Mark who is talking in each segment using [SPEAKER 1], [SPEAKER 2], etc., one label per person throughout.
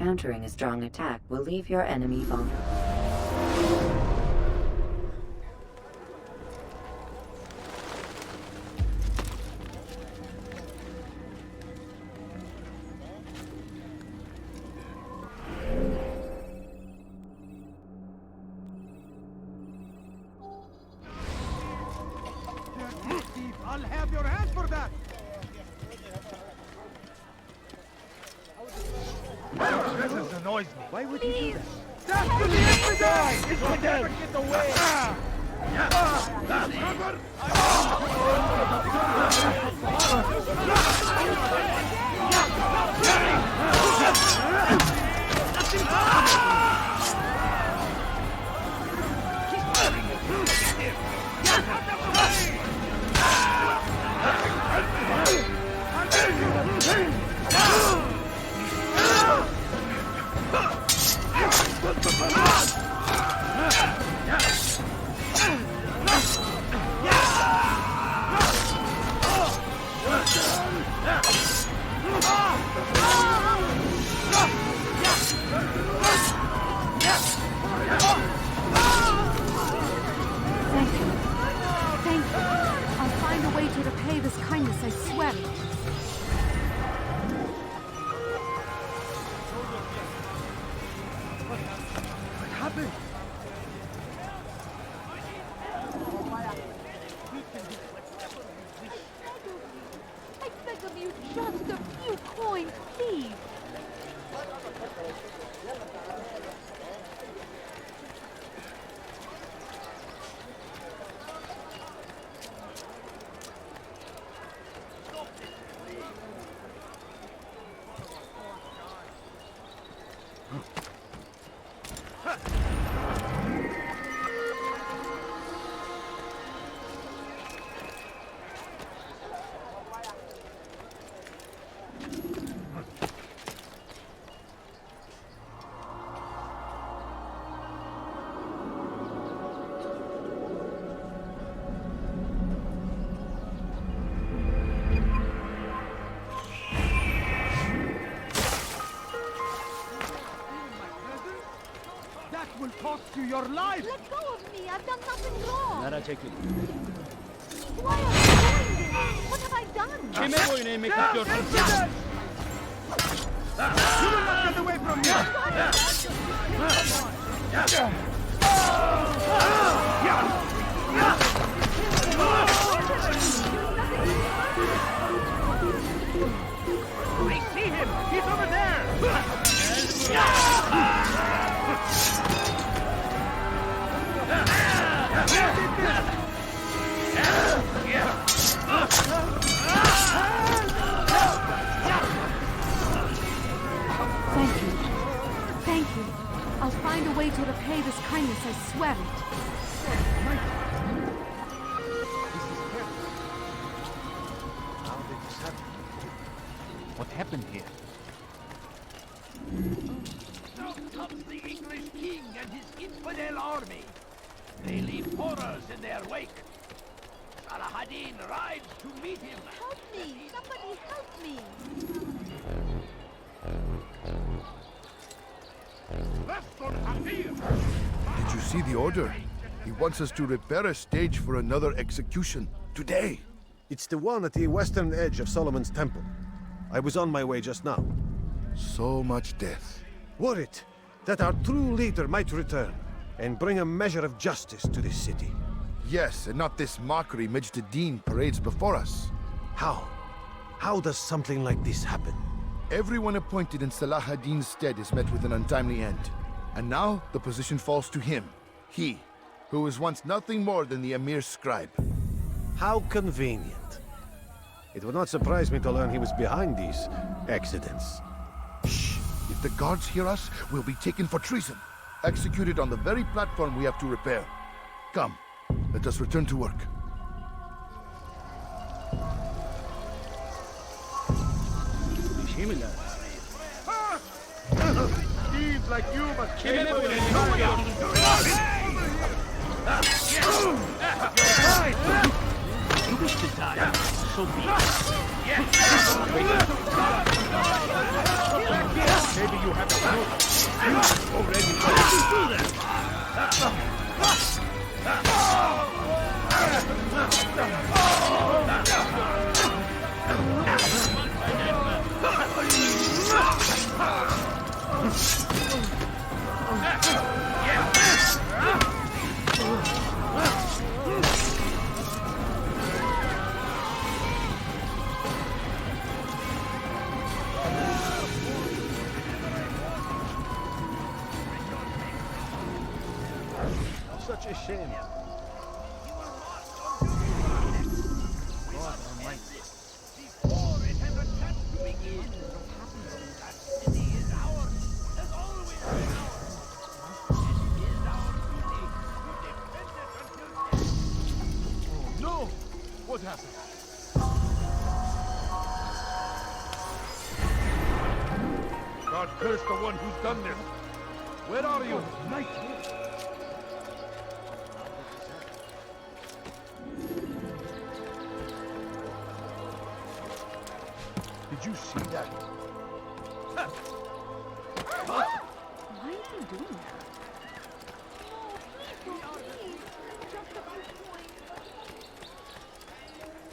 [SPEAKER 1] countering a strong attack will leave your enemy vulnerable.
[SPEAKER 2] I'll have your hand for that! This annoys me. Why would you do that? Death to the infidel! Infidel! Get away!
[SPEAKER 3] Thank you. I'll find a way to repay this kindness, I swear it.
[SPEAKER 2] What happened?
[SPEAKER 3] I beg of you, just a few coins, please.
[SPEAKER 2] That will cost you your life!
[SPEAKER 3] Let go of me. I've done nothing wrong.
[SPEAKER 4] Nara çekil.
[SPEAKER 3] Why are you doing this? What have I done?
[SPEAKER 4] Kime boyun eğmek
[SPEAKER 2] Death
[SPEAKER 4] istiyorsun?
[SPEAKER 2] infidel! You will not get away from me! I see him! He's over there!
[SPEAKER 3] Thank you. Thank you. I'll find a way to repay this kindness, I swear it.
[SPEAKER 2] How did this happen? What happened here?
[SPEAKER 5] Now comes the English king and his infidel army. They leave horrors in their wake. Salah-ad-Din rides to meet him.
[SPEAKER 3] Help me! Somebody help me!
[SPEAKER 6] Did you see the order? He wants us to repair a stage for another execution. Today.
[SPEAKER 7] It's the one at the western edge of Solomon's Temple. I was on my way just now.
[SPEAKER 6] So much death.
[SPEAKER 7] Worried that our true leader might return and bring a measure of justice to this city.
[SPEAKER 6] Yes, and not this mockery Majd ad-Din parades before us.
[SPEAKER 7] How? How does something like this happen?
[SPEAKER 6] Everyone appointed in Salah ad-Din's stead is met with an untimely end. And now the position falls to him. He, who was once nothing more than the Emir's scribe.
[SPEAKER 7] How convenient. It would not surprise me to learn he was behind these accidents.
[SPEAKER 6] Shh! If the guards hear us, we'll be taken for treason. Executed on the very platform we have to repair. Come, let us return to work.
[SPEAKER 4] Bir şey mi lazım?
[SPEAKER 2] Thieves like you must
[SPEAKER 4] Kime
[SPEAKER 2] pay
[SPEAKER 4] boyun
[SPEAKER 2] for
[SPEAKER 4] eğmek
[SPEAKER 2] your
[SPEAKER 4] istiyorsun?
[SPEAKER 5] You wish to die, so be it.
[SPEAKER 2] Maybe you have a already. How did you do that?
[SPEAKER 7] Such a shame.
[SPEAKER 5] Before it has a chance to begin. That city is ours, has always been ours. And it is our duty to defend it until death.
[SPEAKER 2] No! What happened? God curse the one who's done this. Where are you? Knight. Did you see that?
[SPEAKER 3] Why are you doing that?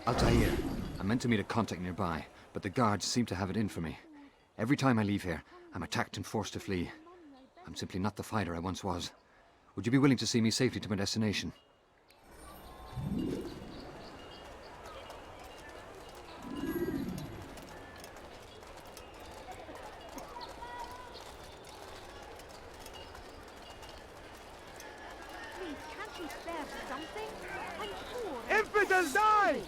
[SPEAKER 8] Altair, I meant to meet a contact nearby, but the guards seem to have it in for me. Every time I leave here, I'm attacked and forced to flee. I'm simply not the fighter I once was. Would you be willing to see me safely to my destination?
[SPEAKER 3] Please, can't you spare something? I'm poor.
[SPEAKER 2] Infidels die!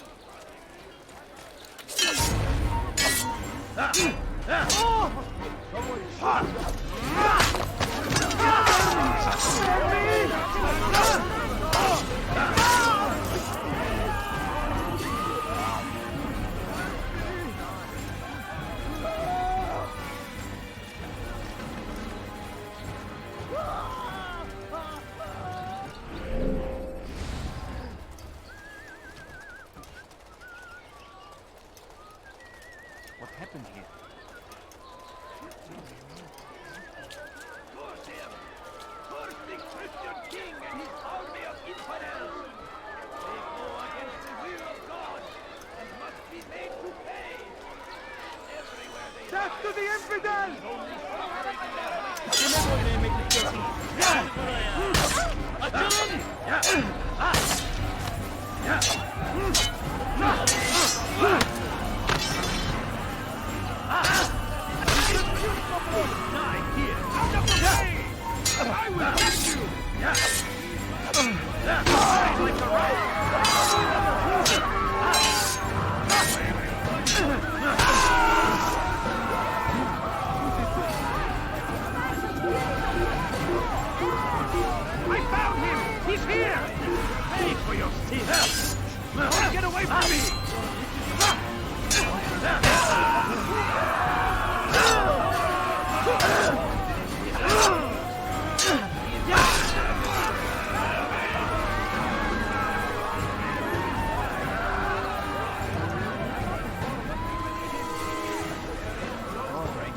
[SPEAKER 4] What happened here?
[SPEAKER 5] Curse him! Curse the Christian king and his army of infidels! They go against the will of God and must be made to pay! Everywhere they
[SPEAKER 2] Death to the infidels!
[SPEAKER 5] I found him! He's here! Pay for your sins! Get away from me!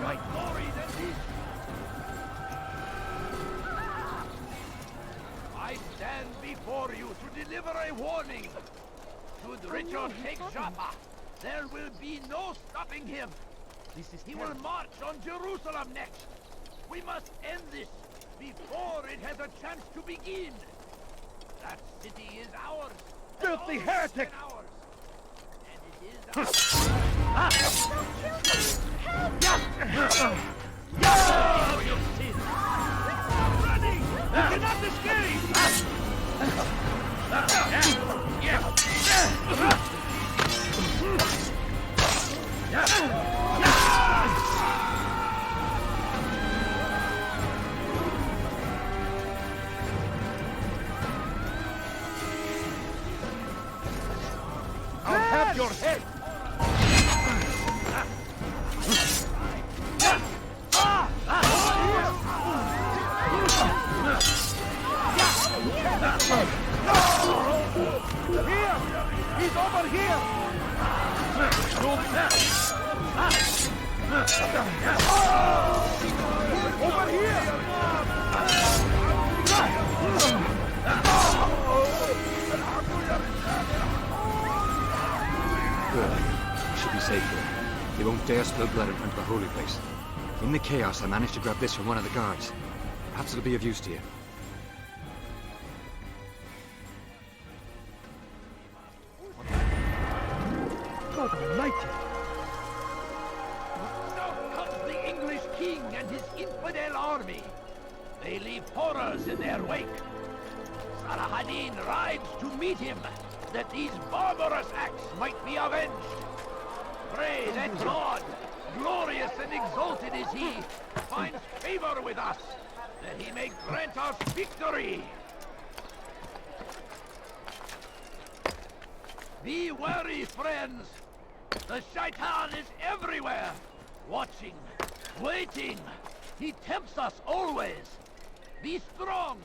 [SPEAKER 5] My glory than this! I stand before you to deliver a warning. Should Richard take Jaffa, there will be no stopping him. He will march on Jerusalem next. We must end this before it has a chance to begin. That city is ours.
[SPEAKER 2] Filthy heretic!
[SPEAKER 5] Ours. And it is ours. Running! You cannot escape!
[SPEAKER 2] I'll have your head! Here! He's over here! Over here!
[SPEAKER 8] Good. We should be safe here. They won't dare spill blood in front of the holy place. In the chaos, I managed to grab this from one of the guards. Perhaps it'll be of use to you.
[SPEAKER 2] God almighty!
[SPEAKER 5] Now comes the English king and his infidel army. They leave horrors in their wake. Salah-ad-Din rides to meet him, that these barbarous acts might be avenged. Pray that God, glorious and exalted is he, finds favor with us, that he may grant us victory. Be wary, friends. The Shaitan is everywhere, watching, waiting. He tempts us always. Be strong,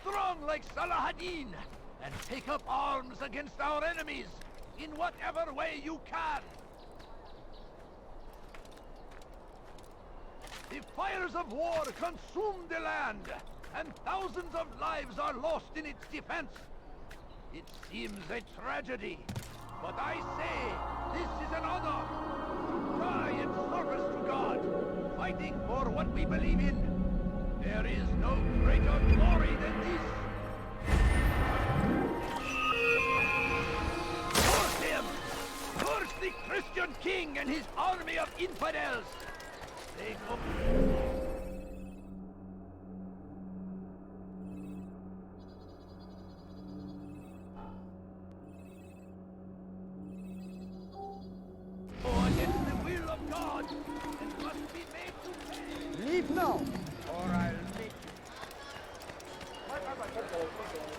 [SPEAKER 5] strong like Salah-ad-Din, and take up arms against our enemies in whatever way you can. The fires of war consume the land, and thousands of lives are lost in its defense. It seems a tragedy, but I say this is an honor. To die in service to God, fighting for what we believe in. There is no greater glory than this. Curse him! Curse the Christian king and his army of infidels! They go... against the will of God, and must be made to pay.
[SPEAKER 2] Leave now, or I'll make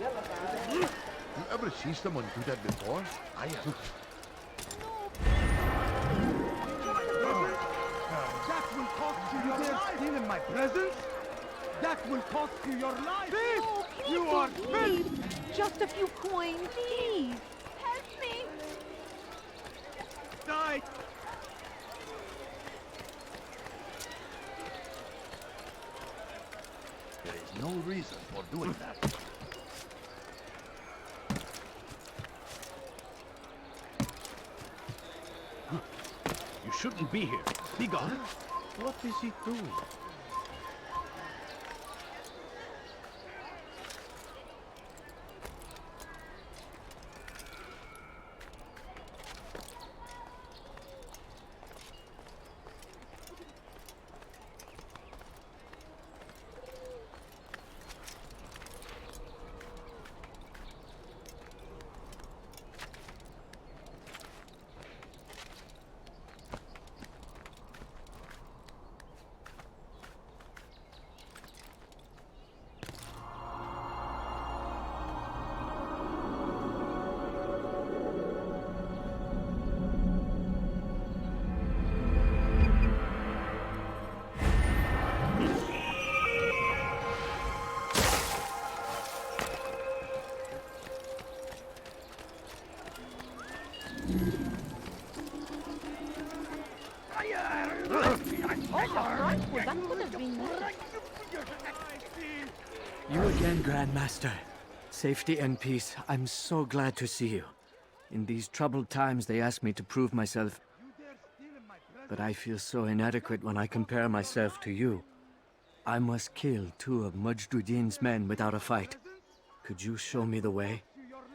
[SPEAKER 2] you.
[SPEAKER 6] You ever see someone do that before? I have.
[SPEAKER 2] That will cost you your life! Stealing my presents? That will cost you your life! Thief!
[SPEAKER 3] Oh, please
[SPEAKER 2] You
[SPEAKER 3] don't
[SPEAKER 2] are
[SPEAKER 3] leave.
[SPEAKER 2] filth!
[SPEAKER 3] Just a few coins, please. Help me.
[SPEAKER 2] Die!
[SPEAKER 5] There is no reason for doing that.
[SPEAKER 4] You shouldn't be here. Be gone.
[SPEAKER 7] What is he doing?
[SPEAKER 9] You again, Grandmaster. Safety and peace. I'm so glad to see you. In these troubled times, they ask me to prove myself. But I feel so inadequate when I compare myself to you. I must kill 2 of Mujduddin's men without a fight. Could you show me the way?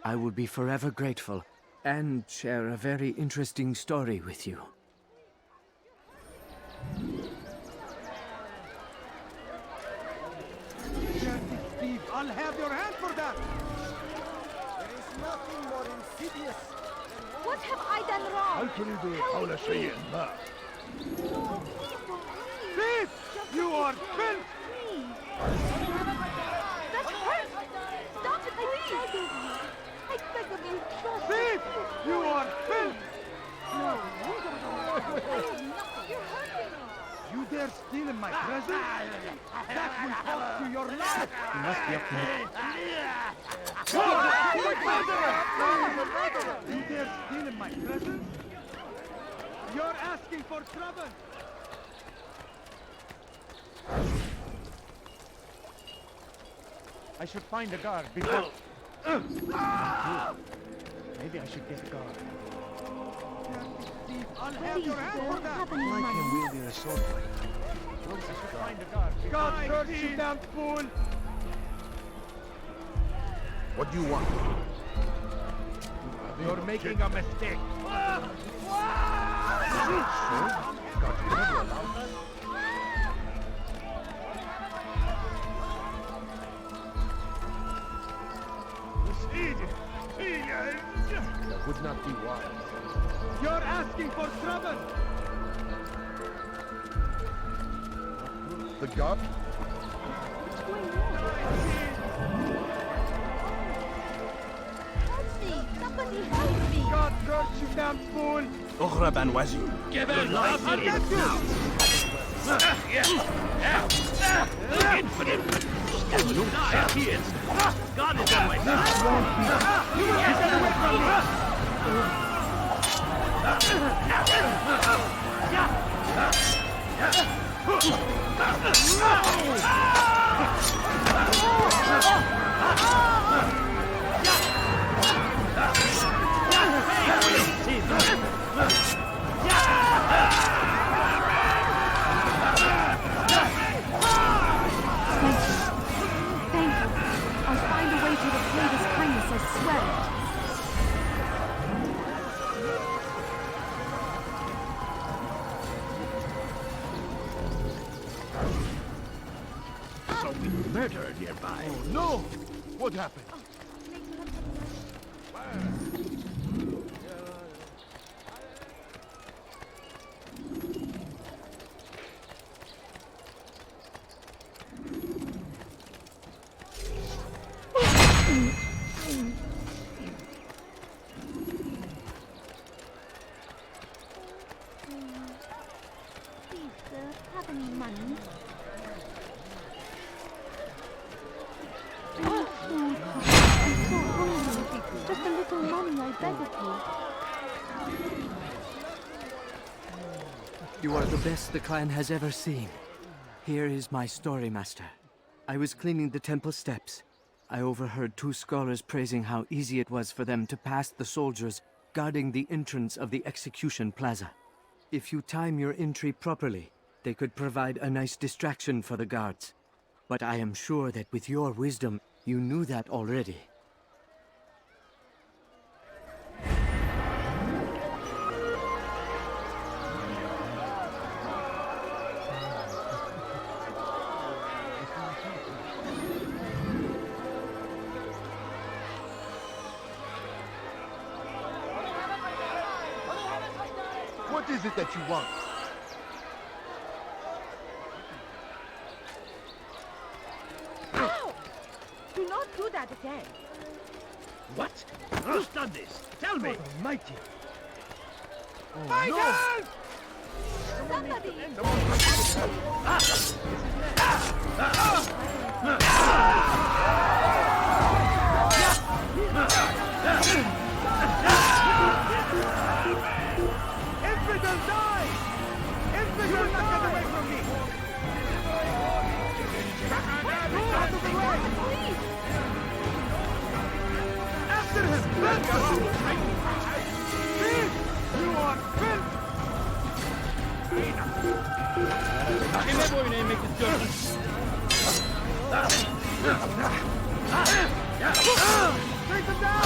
[SPEAKER 9] I will be forever grateful, and share a very interesting story with you.
[SPEAKER 2] Dirty thief! I'll have your hand for that! There is nothing more insidious than
[SPEAKER 3] What have I done wrong?
[SPEAKER 5] حول شيء ما.
[SPEAKER 3] No, please don't leave.
[SPEAKER 2] thief! You are filth!
[SPEAKER 3] Please. That hurts. Stop it, please. I beg of you, just...
[SPEAKER 2] Thief! You are filth!
[SPEAKER 3] No. You're hurting me.
[SPEAKER 2] You dare steal in my presence? That will cost you your life!
[SPEAKER 4] You must be up to no.
[SPEAKER 2] You dare steal in my presence? You're asking for trouble! I should find a guard before... Maybe I should get a guard. I'll have
[SPEAKER 3] Please,
[SPEAKER 2] your hand
[SPEAKER 3] sir,
[SPEAKER 2] for that!
[SPEAKER 3] have any
[SPEAKER 7] Like
[SPEAKER 3] money.
[SPEAKER 7] him wielding a sword like that.
[SPEAKER 2] I should find a guard. God curse you, damn fool!
[SPEAKER 6] What do you want?
[SPEAKER 2] You're making a mistake.
[SPEAKER 6] That would not be wise.
[SPEAKER 2] You're asking for trouble!
[SPEAKER 6] The god?
[SPEAKER 3] Help me! Somebody help me!
[SPEAKER 2] God curse you, damn fool!
[SPEAKER 4] Give it life now! Infinite! Die here! God is on my side!
[SPEAKER 3] Thank you. I'll find a way to repay this kindness, I swear.
[SPEAKER 4] Murder nearby.
[SPEAKER 6] No! What happened?
[SPEAKER 3] Please, sir, have any money? Oh, food. I'm so hungry. Just a little money, I beg of you.
[SPEAKER 9] You are the best the clan has ever seen. Here is my story, Master. I was cleaning the temple steps. I overheard two scholars praising how easy it was for them to pass the soldiers guarding the entrance of the execution plaza. If you time your entry properly, they could provide a nice distraction for the guards. But I am sure that with your wisdom, you knew that already.
[SPEAKER 6] What is it that you want?
[SPEAKER 3] Ow! Do not do that again.
[SPEAKER 4] What? Who's done this? Tell me!
[SPEAKER 2] Almighty!
[SPEAKER 3] Somebody!
[SPEAKER 2] Infidel die! Infidel not get away from me! Move out of the way! After him! Let's go! Thief! You are filth! Kime boyun eğmek istiyorsun? Take them down!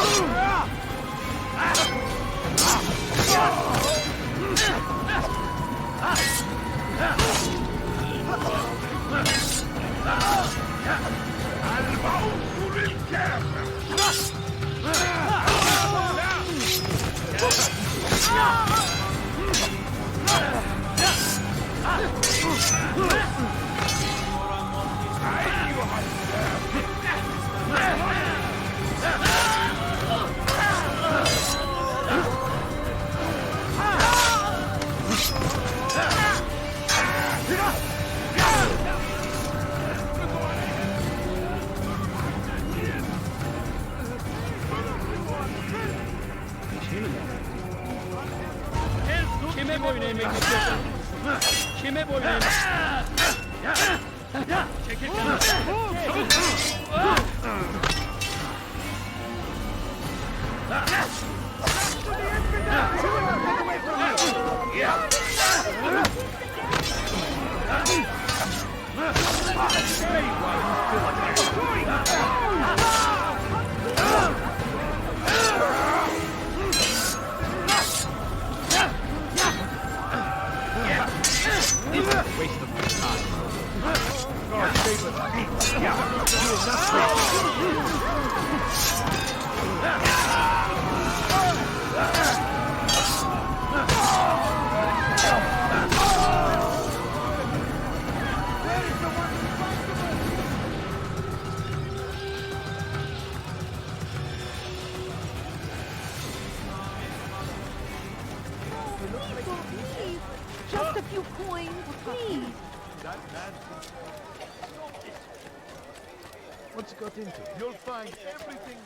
[SPEAKER 2] Kime boyun eğmek istiyorsun? Kime boyun eğmek?
[SPEAKER 4] Take it down.
[SPEAKER 5] Waste of my time. God save
[SPEAKER 3] Please. Just a few coins, please.
[SPEAKER 7] What's it got into?
[SPEAKER 2] You'll find everything.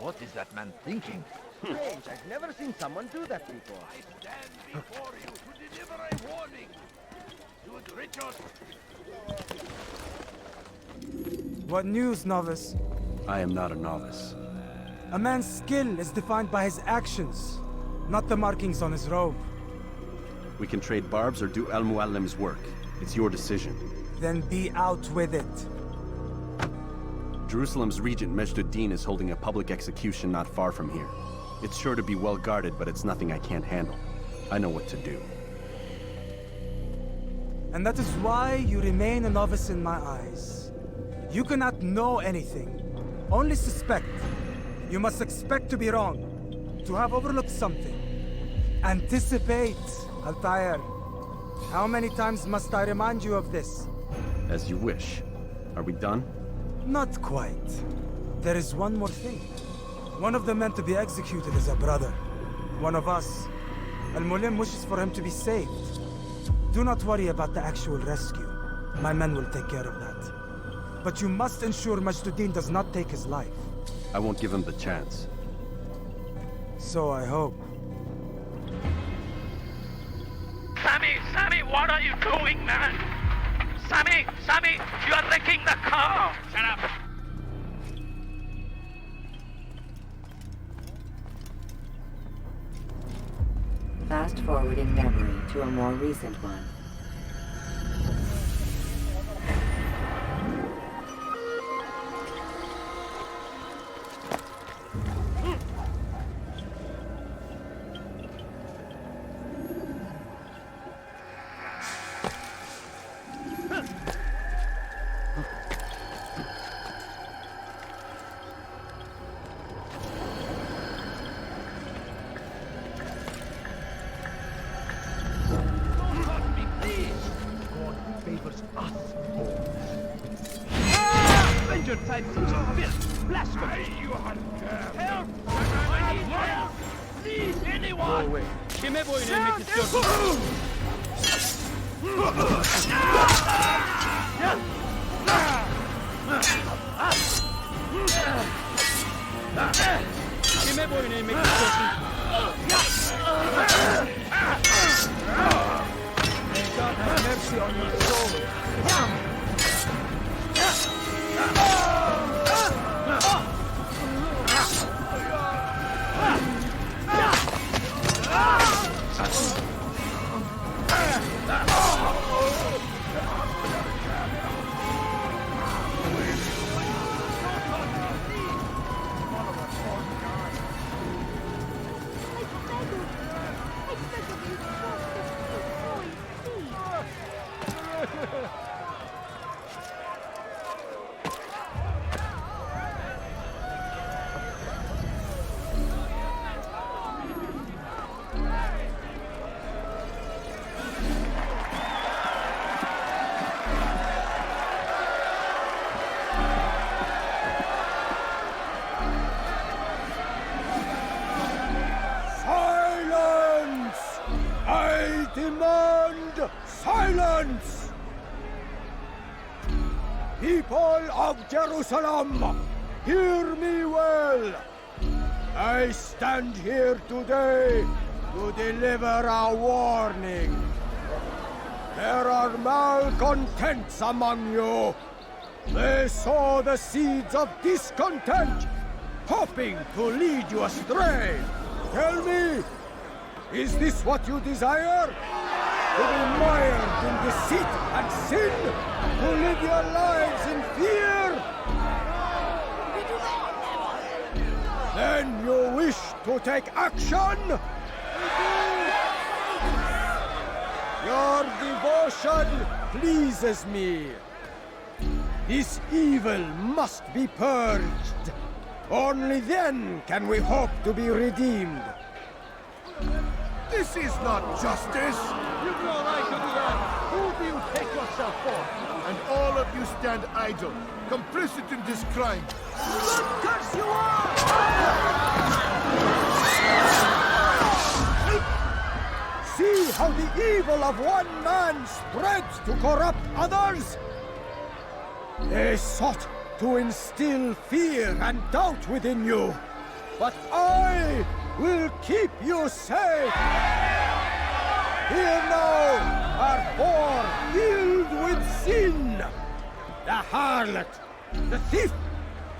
[SPEAKER 5] What is that man thinking?
[SPEAKER 2] Strange, I've never seen someone do that before.
[SPEAKER 5] I stand before you to deliver a warning. Should Richard...
[SPEAKER 10] What news, novice?
[SPEAKER 11] I am not a novice.
[SPEAKER 10] A man's skill is defined by his actions, not the markings on his robe.
[SPEAKER 11] We can trade barbs or do Al Muallim's work. It's your decision.
[SPEAKER 10] Then be out with it.
[SPEAKER 11] Jerusalem's regent Majd-ud-Din is holding a public execution not far from here. It's sure to be well guarded, but it's nothing I can't handle. I know what to do.
[SPEAKER 10] And that is why you remain a novice in my eyes. You cannot know anything, only suspect. You must expect to be wrong, to have overlooked something. Anticipate, Altair. How many times must I remind you of this?
[SPEAKER 11] As you wish. Are we done?
[SPEAKER 10] Not quite. There is one more thing. One of the men to be executed is a brother. One of us. Al-Mulim wishes for him to be saved. Do not worry about the actual rescue. My men will take care of that. But you must ensure Majd-ud-Din does not take his life.
[SPEAKER 11] I won't give him the chance.
[SPEAKER 10] So I hope.
[SPEAKER 4] Sammy, what are you doing, man? Sammy, you are wrecking the car. Shut up.
[SPEAKER 1] Fast forwarding memory to a more recent one.
[SPEAKER 2] Silence! People of Jerusalem, hear me well. I stand here today to deliver a warning. There are malcontents among you. They sow the seeds of discontent, hoping to lead you astray. Tell me, is this what you desire? To be mired in deceit and sin? To live your lives in fear? Then you wish to take action? Your devotion pleases me. This evil must be purged. Only then can we hope to be redeemed.
[SPEAKER 6] This is not justice!
[SPEAKER 2] You've no right to do that! Who do you take yourself for?
[SPEAKER 6] And all of you stand idle, complicit in this crime.
[SPEAKER 2] What curse you are! See how the evil of one man spreads to corrupt others? They sought to instill fear and doubt within you. But I will keep you safe. Here now are four filled with sin. The harlot, the thief,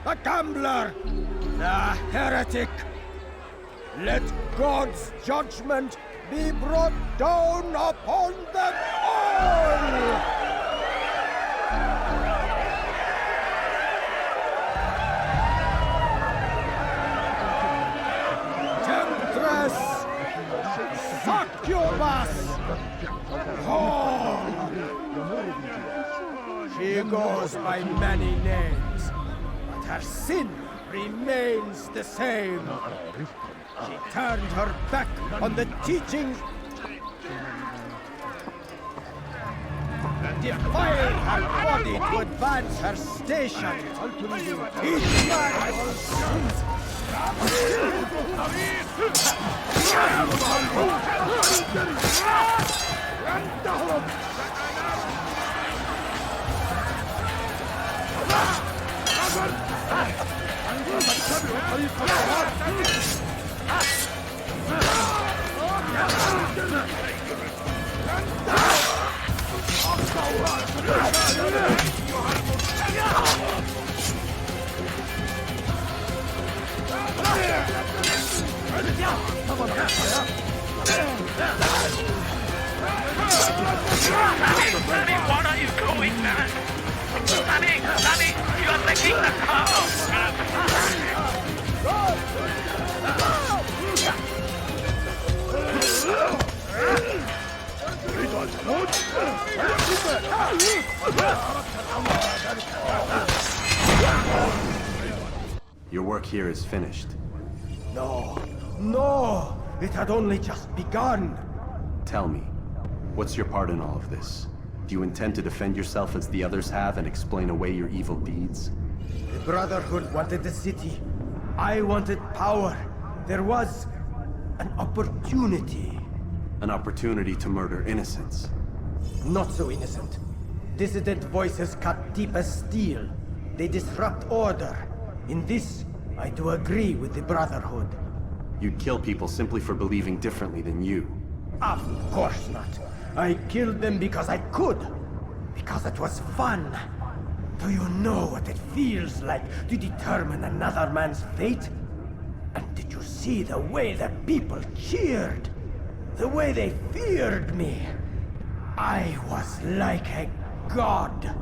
[SPEAKER 2] the gambler, the heretic. Let God's judgment be brought down upon them all! Temptress! Succubus! Oh! She goes by many names, but her sin remains the same. She turned her back on the teachings and defiled her body to advance her station. Each man
[SPEAKER 4] Sammy, what are you doing, man? Sammy, you are wrecking the car!
[SPEAKER 11] Your work here is finished.
[SPEAKER 2] No! It had only just begun!
[SPEAKER 11] Tell me, what's your part in all of this? Do you intend to defend yourself as the others have and explain away your evil deeds?
[SPEAKER 2] The Brotherhood wanted the city. I wanted power. There was an opportunity.
[SPEAKER 11] An opportunity to murder innocents.
[SPEAKER 2] Not so innocent. Dissident voices cut deep as steel. They disrupt order. In this, I do agree with the Brotherhood.
[SPEAKER 11] You'd kill people simply for believing differently than you.
[SPEAKER 2] Of course not. I killed them because I could. Because it was fun. Do you know what it feels like to determine another man's fate? And did you see the way the people cheered? The way they feared me? I was like a god.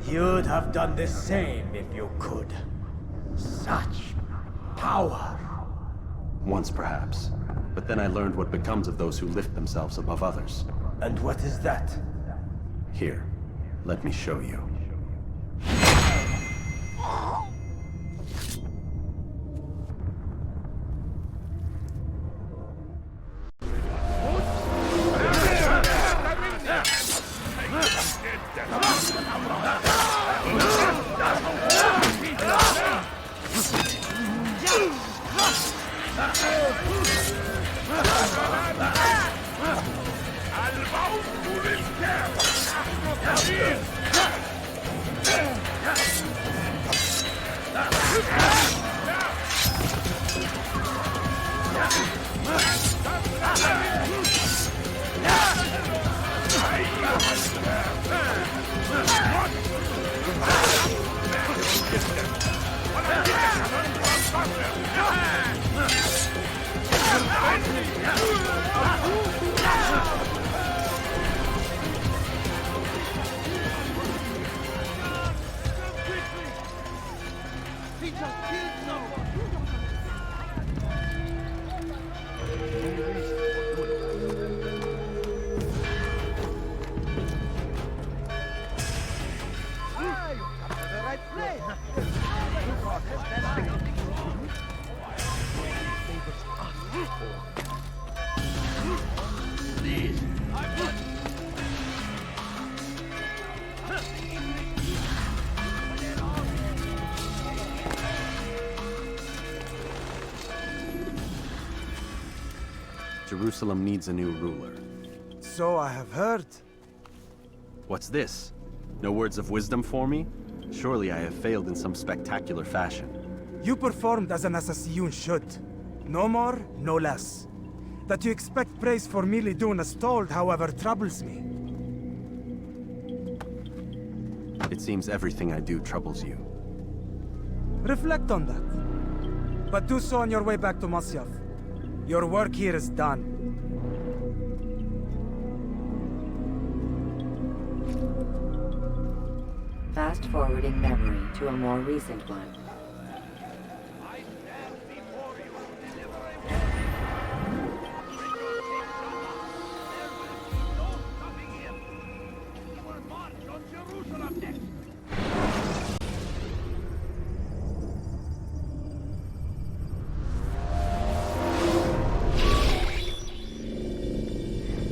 [SPEAKER 2] You'd have done the same if you could. Such power.
[SPEAKER 11] Once, perhaps. But then I learned what becomes of those who lift themselves above others.
[SPEAKER 2] And what is that?
[SPEAKER 11] Here, let me show you.
[SPEAKER 4] Hey!
[SPEAKER 5] Please, I want...
[SPEAKER 11] Jerusalem needs a new ruler.
[SPEAKER 10] So I have heard.
[SPEAKER 11] What's this? No words of wisdom for me? Surely I have failed in some spectacular fashion.
[SPEAKER 10] You performed as an assassin should. No more, no less. That you expect praise for merely doing as told, however, troubles me.
[SPEAKER 11] It seems everything I do troubles you.
[SPEAKER 10] Reflect on that. But do so on your way back to Masyaf. Your work here is done.
[SPEAKER 1] Fast forwarding memory to a more recent one.
[SPEAKER 5] I stand before you to deliver a warning. There will be no stopping him. He will march on Jerusalem next.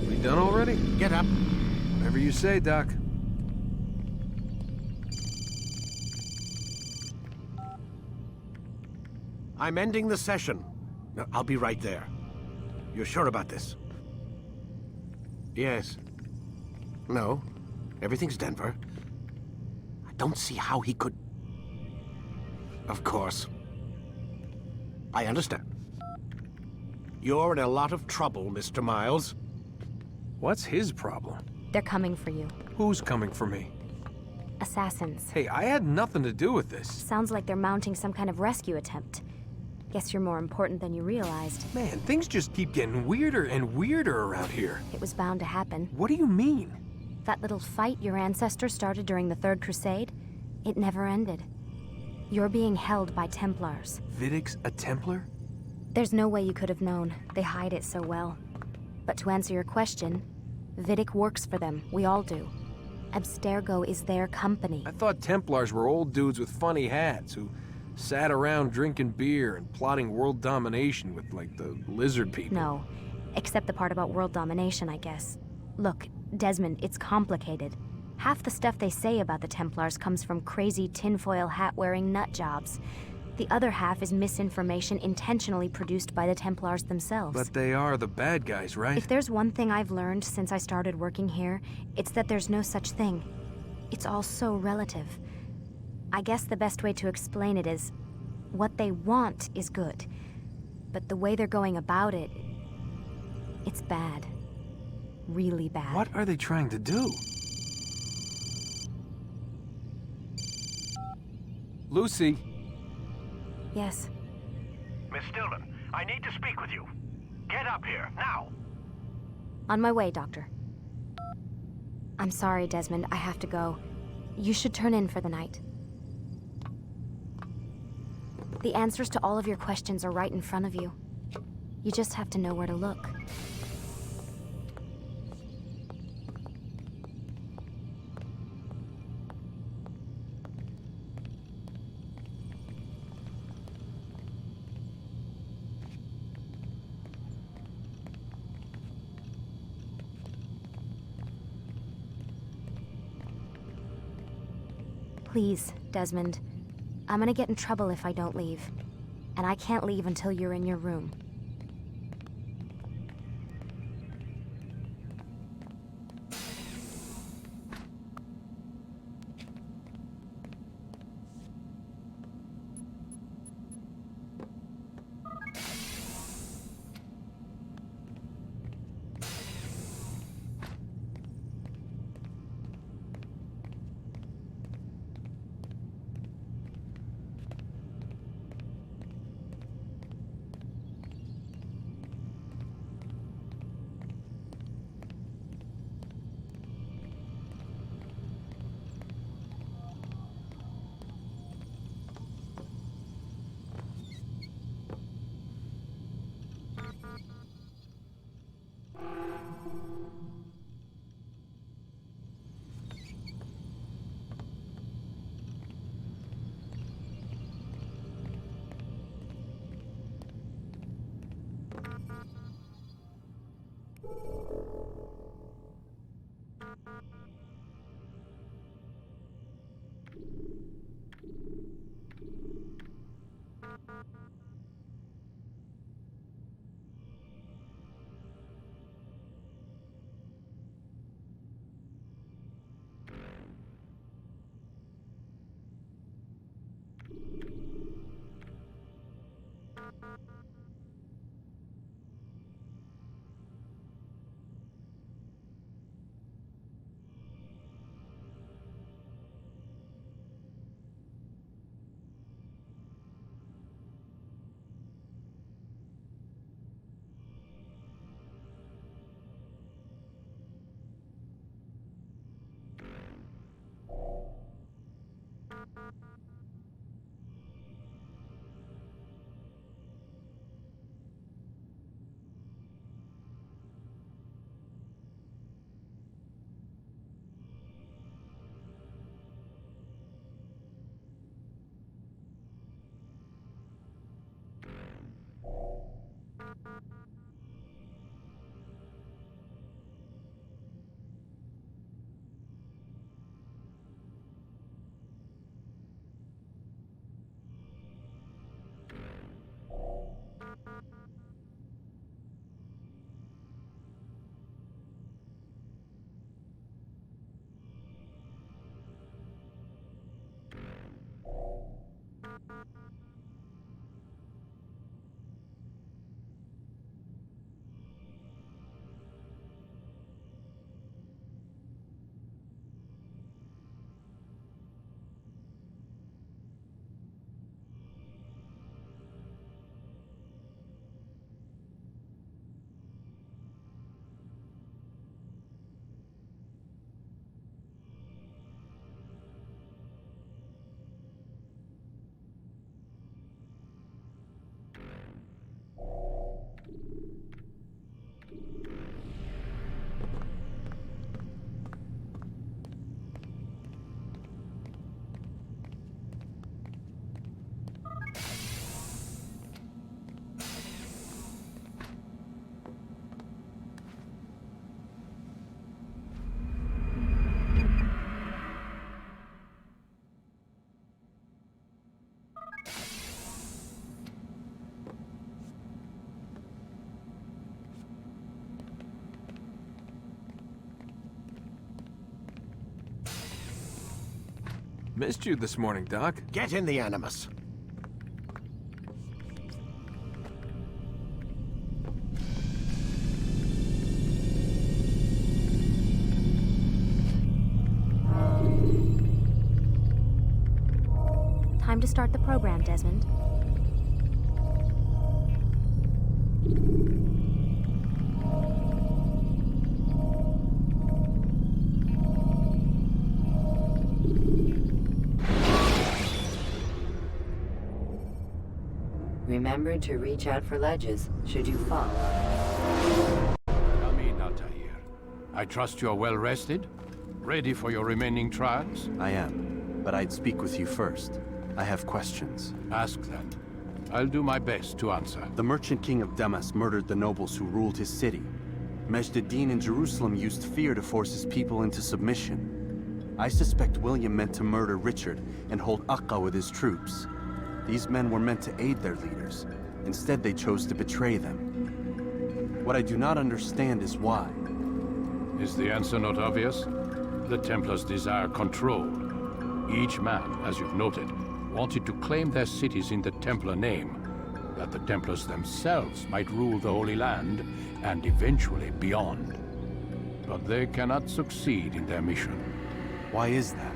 [SPEAKER 12] We done already?
[SPEAKER 7] Get up.
[SPEAKER 12] Whatever you say, Doc.
[SPEAKER 7] I'm ending the session. No, I'll be right there. You're sure about this? Yes. No. Everything's Denver. I don't see how he could... Of course. I understand. You're in a lot of trouble, Mr. Miles.
[SPEAKER 12] What's his problem?
[SPEAKER 13] They're coming for you.
[SPEAKER 12] Who's coming for me?
[SPEAKER 13] Assassins.
[SPEAKER 12] Hey, I had nothing to do with this.
[SPEAKER 13] Sounds like they're mounting some kind of rescue attempt. Guess you're more important than you realized.
[SPEAKER 12] Man, things just keep getting weirder and weirder around here.
[SPEAKER 13] It was bound to happen.
[SPEAKER 12] What do you mean?
[SPEAKER 13] That little fight your ancestor started during the Third Crusade, it never ended. You're being held by Templars.
[SPEAKER 12] Vidic's a Templar?
[SPEAKER 13] There's no way you could have known. They hide it so well. But to answer your question, Vidic works for them. We all do. Abstergo is their company.
[SPEAKER 12] I thought Templars were old dudes with funny hats who sat around drinking beer and plotting world domination with, like, the lizard people.
[SPEAKER 13] No, except the part about world domination, I guess. Look, Desmond, it's complicated. Half the stuff they say about the Templars comes from crazy tinfoil hat-wearing nut jobs. The other half is misinformation intentionally produced by the Templars themselves.
[SPEAKER 12] But they are the bad guys, right?
[SPEAKER 13] If there's one thing I've learned since I started working here, it's that there's no such thing. It's all so relative. I guess the best way to explain it is, what they want is good. But the way they're going about it, it's bad. Really bad.
[SPEAKER 12] What are they trying to do? Lucy?
[SPEAKER 13] Yes.
[SPEAKER 7] Miss Stillman, I need to speak with you. Get up here, now!
[SPEAKER 13] On my way, Doctor. I'm sorry, Desmond. I have to go. You should turn in for the night. The answers to all of your questions are right in front of you. You just have to know where to look. Please, Desmond. I'm gonna get in trouble if I don't leave. And I can't leave until you're in your room.
[SPEAKER 12] Missed you this morning, Doc.
[SPEAKER 7] Get in the Animus.
[SPEAKER 13] Time to start the program, Desmond.
[SPEAKER 1] Remember to reach out for ledges should you fall.
[SPEAKER 5] Come in, Altair. I trust you're well rested? Ready for your remaining trials?
[SPEAKER 11] I am, but I'd speak with you first. I have questions.
[SPEAKER 5] Ask then. I'll do my best to answer.
[SPEAKER 11] The Merchant King of Damas murdered the nobles who ruled his city. Majd ad-Din in Jerusalem used fear to force his people into submission. I suspect William meant to murder Richard and hold Aqqa with his troops. These men were meant to aid their leaders. Instead, they chose to betray them. What I do not understand is why.
[SPEAKER 5] Is the answer not obvious? The Templars desire control. Each man, as you've noted, wanted to claim their cities in the Templar name, that the Templars themselves might rule the Holy Land, and eventually beyond. But they cannot succeed in their mission.
[SPEAKER 11] Why is that?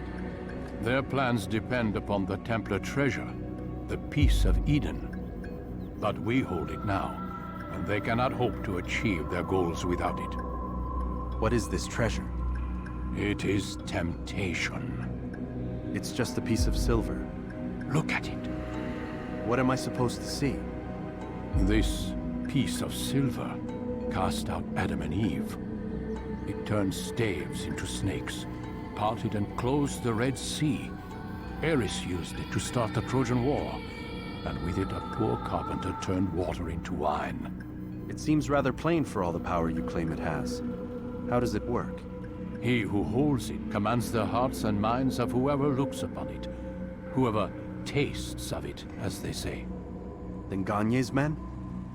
[SPEAKER 5] Their plans depend upon the Templar treasure, the Peace of Eden. But we hold it now, and they cannot hope to achieve their goals without it.
[SPEAKER 11] What is this treasure?
[SPEAKER 5] It is temptation.
[SPEAKER 11] It's just a piece of silver.
[SPEAKER 5] Look at it.
[SPEAKER 11] What am I supposed to see?
[SPEAKER 5] This piece of silver cast out Adam and Eve. It turned staves into snakes, parted and closed the Red Sea. Ares used it to start the Trojan War, and with it a poor carpenter turned water into wine.
[SPEAKER 11] It seems rather plain for all the power you claim it has. How does it work?
[SPEAKER 14] He who holds it commands the hearts and minds of whoever looks upon it. Whoever tastes of it, as they say.
[SPEAKER 11] Then Gagne's men?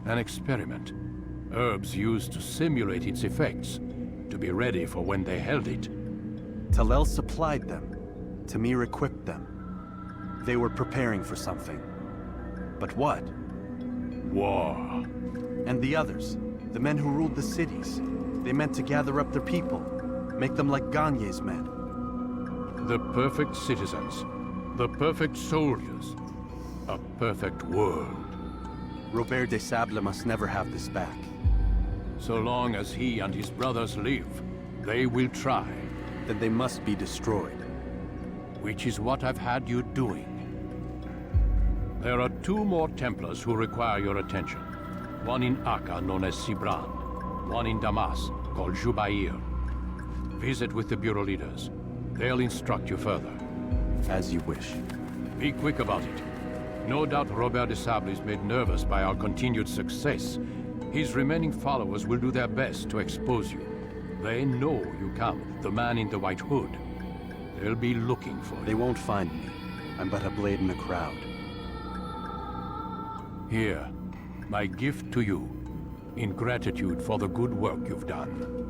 [SPEAKER 14] An experiment. Herbs used to simulate its effects, to be ready for when they held it.
[SPEAKER 11] Talel supplied them. Tamir equipped them. They were preparing for something. But what?
[SPEAKER 14] War.
[SPEAKER 11] And the others, the men who ruled the cities, they meant to gather up their people, make them like Gagne's men.
[SPEAKER 14] The perfect citizens, the perfect soldiers, a perfect world.
[SPEAKER 11] Robert de Sable must never have this back.
[SPEAKER 14] So long as he and his brothers live, they will try.
[SPEAKER 11] Then they must be destroyed.
[SPEAKER 14] Which is what I've had you doing. There are 2 more Templars who require your attention. One in Acre, known as Sibran. One in Damas, called Jubair. Visit with the Bureau leaders. They'll instruct you further.
[SPEAKER 11] As you wish.
[SPEAKER 14] Be quick about it. No doubt Robert de Sable is made nervous by our continued success. His remaining followers will do their best to expose you. They know you come, the man in the white hood. They'll be looking for you.
[SPEAKER 11] They won't find me. I'm but a blade in the crowd.
[SPEAKER 14] Here, my gift to you, in gratitude for the good work you've done.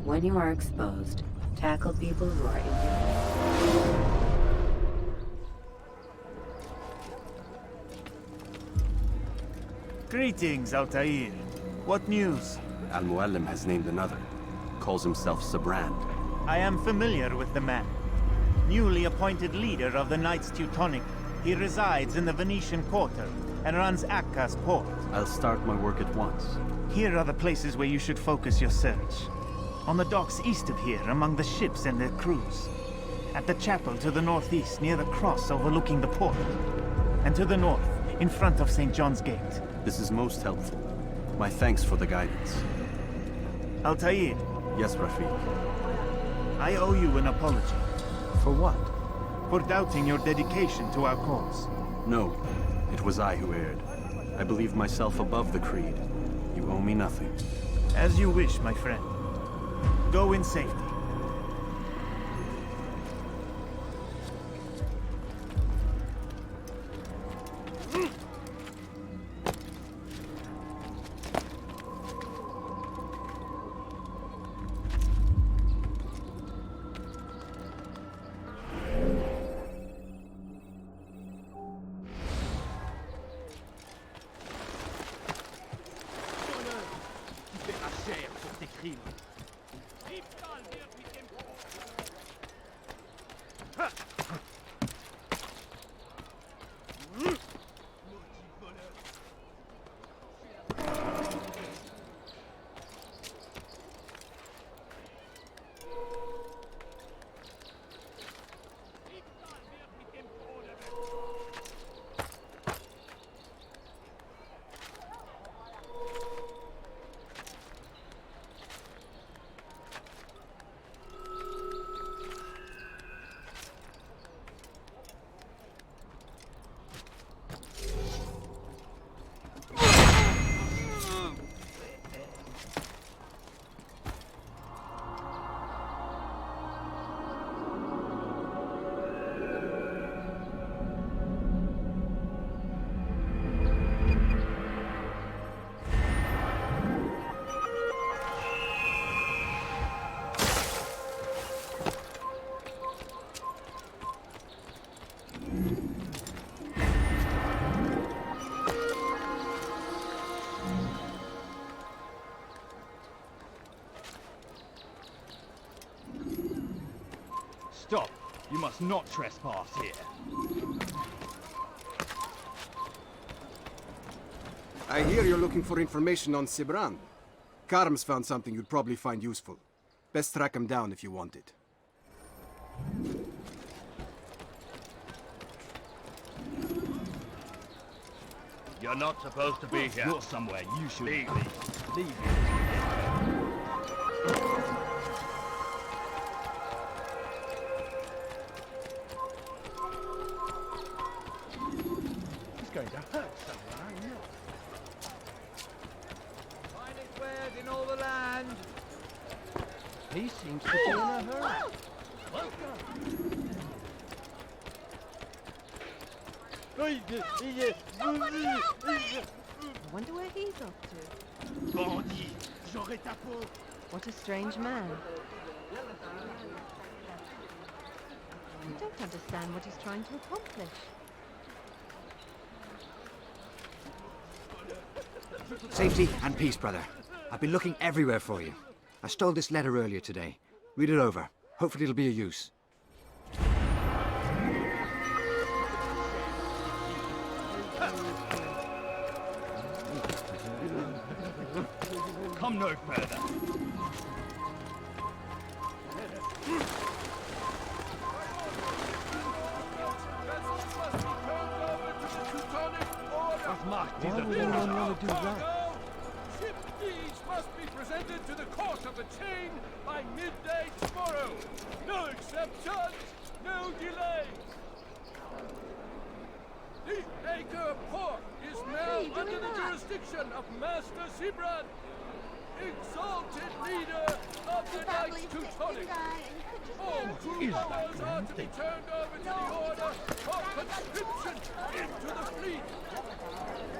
[SPEAKER 1] When you are exposed, tackle people who are injured.
[SPEAKER 15] Greetings, Altair. What news?
[SPEAKER 11] Al-Mualim has named another. Calls himself Sabrand.
[SPEAKER 15] I am familiar with the man. Newly appointed leader of the Knights Teutonic, he resides in the Venetian Quarter and runs Akka's port.
[SPEAKER 11] I'll start my work at once.
[SPEAKER 15] Here are the places where you should focus your search. On the docks east of here, among the ships and their crews. At the chapel to the northeast, near the cross overlooking the port. And to the north, in front of St. John's Gate.
[SPEAKER 11] This is most helpful. My thanks for the guidance.
[SPEAKER 15] Altair.
[SPEAKER 11] Yes, Rafiq.
[SPEAKER 15] I owe you an apology. For what? For doubting your dedication to our cause.
[SPEAKER 11] No, it was I who erred. I believed myself above the creed. You owe me nothing.
[SPEAKER 15] As you wish, my friend. Go in safety.
[SPEAKER 5] Tu paieras cher pour tes crimes.
[SPEAKER 15] must not trespass here.
[SPEAKER 7] I hear you're looking for information on Sibran. Karm's found something you'd probably find useful. Best track him down if you want it.
[SPEAKER 5] You're not supposed to be here.
[SPEAKER 15] You're somewhere you should
[SPEAKER 5] Leave.
[SPEAKER 15] be. Leave.
[SPEAKER 5] He's going to hurt somewhere, I know. Finest wares in all the land. He seems to be in a hurry. Welcome.
[SPEAKER 16] I wonder where he's off to.
[SPEAKER 5] Bandit, j'aurai ta peau.
[SPEAKER 16] What a strange man. I don't understand what he's trying to accomplish.
[SPEAKER 8] Safety and peace, brother. I've been looking everywhere for you. I stole this letter earlier today. Read it over. Hopefully it'll be of use.
[SPEAKER 15] Come no further.
[SPEAKER 5] Why would anyone want to do that?
[SPEAKER 17] Ship deeds must be presented to the court of the chain by midday tomorrow. No exceptions, no delays. The Acre Port is now under the jurisdiction of Master Sibran, exalted leader of the Knights Teutonic. All crew members are to be turned over to the order for conscription into the fleet.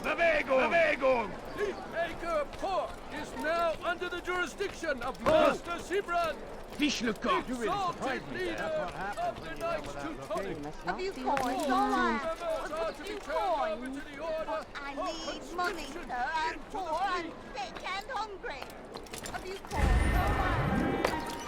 [SPEAKER 5] Bewegung!
[SPEAKER 17] The Acre Port is now under the jurisdiction of Master Sibran,
[SPEAKER 5] Fischlecoq!
[SPEAKER 17] exalted leader of the Knights Teutonic.
[SPEAKER 3] A few coins, all right. A few coins. I need money, sir. I'm poor, I'm sick and hungry. A few coins, all right. A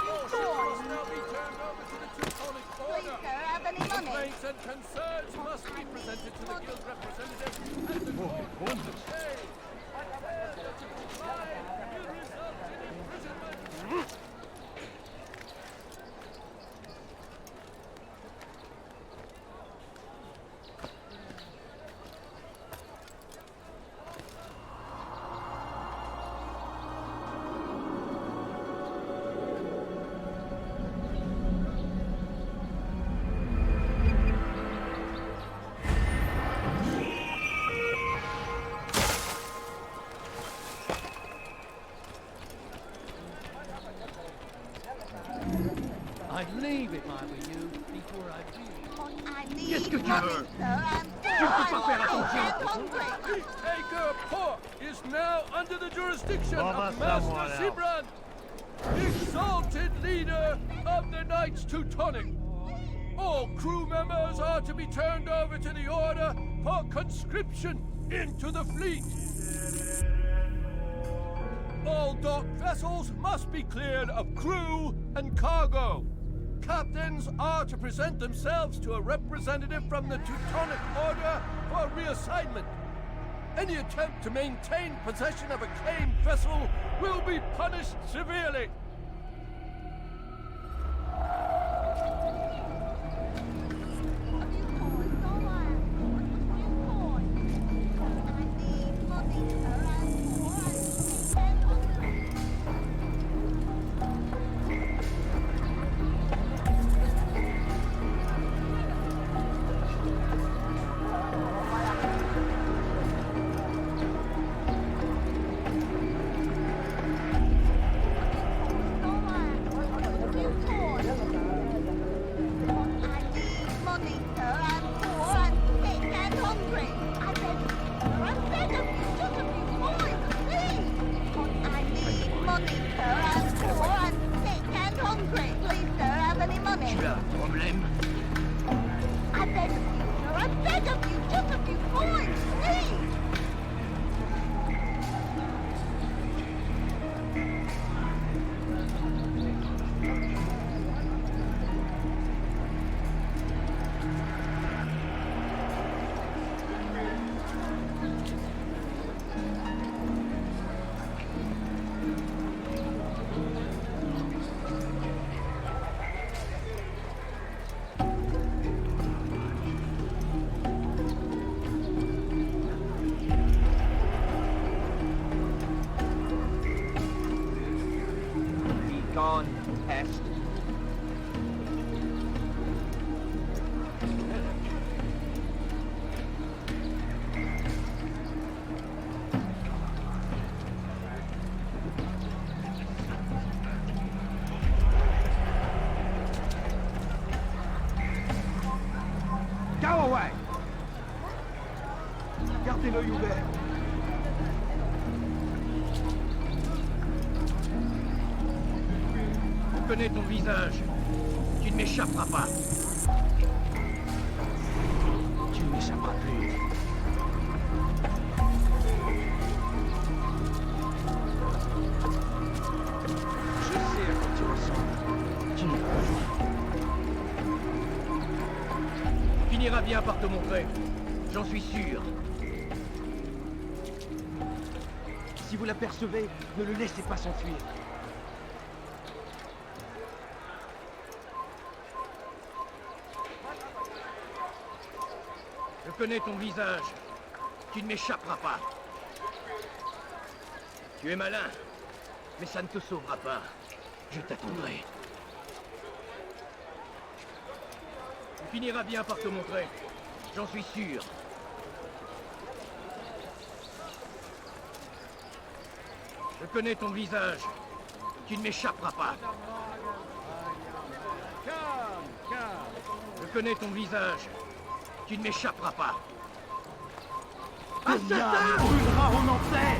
[SPEAKER 3] few coins.
[SPEAKER 17] Now be turned over to the Teutonic
[SPEAKER 3] Please,
[SPEAKER 17] order.
[SPEAKER 3] sir, have any money?
[SPEAKER 17] Complaints and concerns must be presented to the guild representative and the court of the chain. Affairs that you decline will result in imprisonment.
[SPEAKER 5] I'd leave if I were you before I do.
[SPEAKER 3] I need
[SPEAKER 5] Qu'est-ce que tu
[SPEAKER 3] money,
[SPEAKER 5] veux?
[SPEAKER 3] sir. I'm
[SPEAKER 5] Je peux pas faire
[SPEAKER 3] poor, I'm sick and
[SPEAKER 5] attention.
[SPEAKER 3] hungry.
[SPEAKER 17] The Acre Port is now under the jurisdiction
[SPEAKER 5] On
[SPEAKER 17] of
[SPEAKER 5] va savoir
[SPEAKER 17] Master
[SPEAKER 5] alors.
[SPEAKER 17] Sibran, exalted leader of the Knights Teutonic. All crew members are to be turned over to the order for conscription into the fleet. All dock vessels must be cleared of crew and cargo. Captains are to present themselves to a representative from the Teutonic Order for reassignment. Any attempt to maintain possession of a claimed vessel will be punished severely.
[SPEAKER 5] Gardez l'œil ouvert.
[SPEAKER 18] Je connais ton visage. Tu ne m'échapperas pas. Tu ne m'échapperas plus. Je sais à quoi tu ressembles. Tu ne vas pas. Tu finiras bien par te montrer. J'en suis sûr.
[SPEAKER 5] Si vous l'apercevez, ne le laissez pas s'enfuir.
[SPEAKER 18] Je connais ton visage. Tu ne m'échapperas pas. Tu es malin, mais ça ne te sauvera pas. Je t'attendrai. Tu finiras bien par te montrer. J'en suis sûr. Je connais ton visage. Tu ne m'échapperas pas. Je connais ton visage. Tu ne m'échapperas pas.
[SPEAKER 5] Assassin! Brûlera en enfer!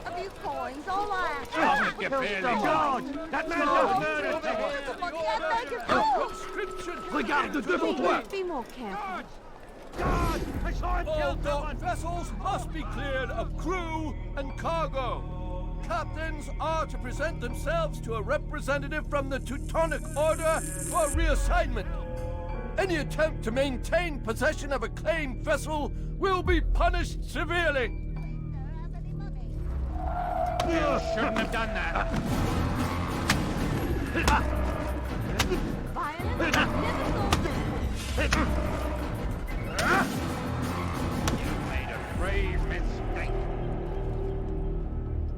[SPEAKER 3] A few coins, all I ask.
[SPEAKER 5] Oh, God! That man's a murderer!
[SPEAKER 18] Regarde devant toi!
[SPEAKER 16] Be more careful.
[SPEAKER 5] God! I saw him
[SPEAKER 17] All
[SPEAKER 5] kill
[SPEAKER 17] dock
[SPEAKER 5] someone!
[SPEAKER 17] vessels must be cleared of crew and cargo. Captains are to present themselves to a representative from the Teutonic Order for reassignment. Any attempt to maintain possession of a claimed vessel will be punished severely.
[SPEAKER 5] You shouldn't have done that!
[SPEAKER 3] Violence never solves it.
[SPEAKER 5] You made a grave mistake.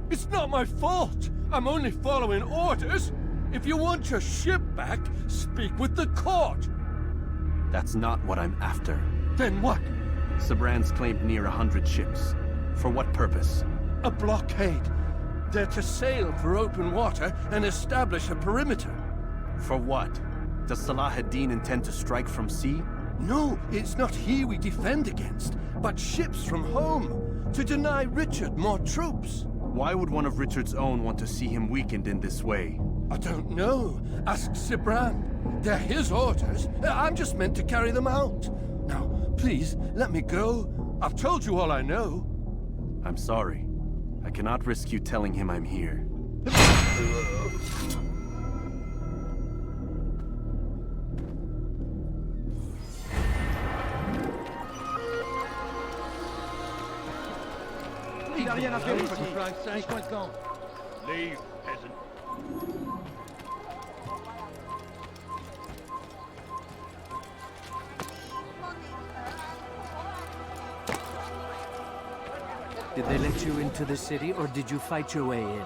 [SPEAKER 17] It's not my fault. I'm only following orders. If you want your ship back, speak with the court.
[SPEAKER 11] That's not what I'm after.
[SPEAKER 17] Then what?
[SPEAKER 11] Sabran's claimed near 100 ships. For what purpose?
[SPEAKER 17] A blockade. They're to sail for open water and establish a perimeter.
[SPEAKER 11] For what? Does Salah ad-Din intend to strike from sea?
[SPEAKER 17] No, it's not he we defend against, but ships from home, to deny Richard more troops.
[SPEAKER 11] Why would one of Richard's own want to see him weakened in this way?
[SPEAKER 17] I don't know. Ask Sabran. They're his orders. I'm just meant to carry them out. Now, please, let me go. I've told you all I know.
[SPEAKER 11] I'm sorry. I cannot risk you telling him I'm here.
[SPEAKER 5] Il n'a rien à faire ici. Laisse-moi dedans.
[SPEAKER 18] Leave, peasant.
[SPEAKER 9] Did they let you into the city, or did you fight your way in?